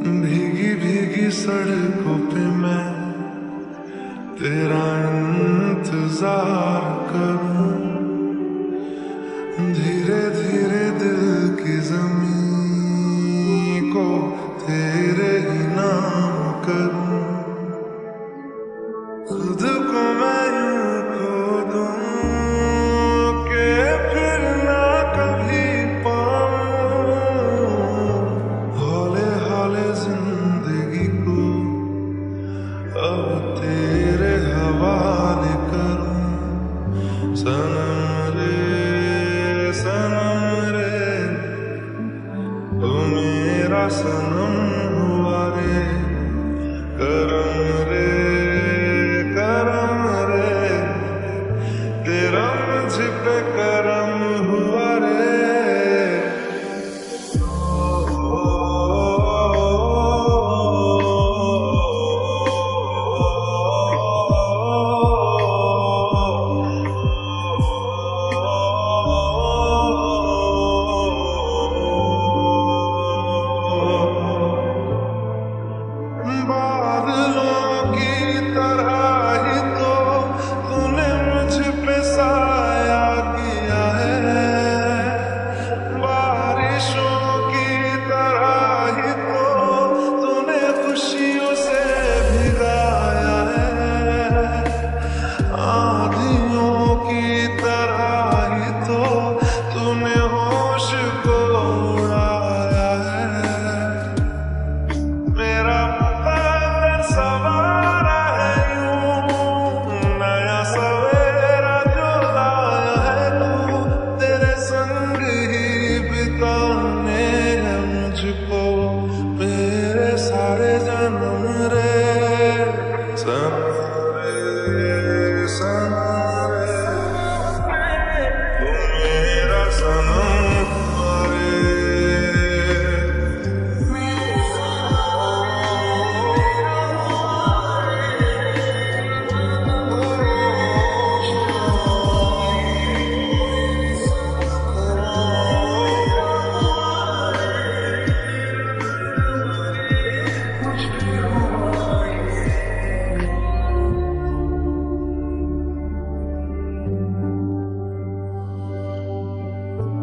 भीगी भीगी सड़कों पे मैं तेरा इंतजार करूं, धीरे धीरे दिल की जमीन को तेरे ही नाम करूं। खुद को मैं यूं खो दूं कि फिर ना कभी पाऊं, हौले हौले जिंदगी को अब तेरे हवाले करूं। सनम रे तू मेरा सनम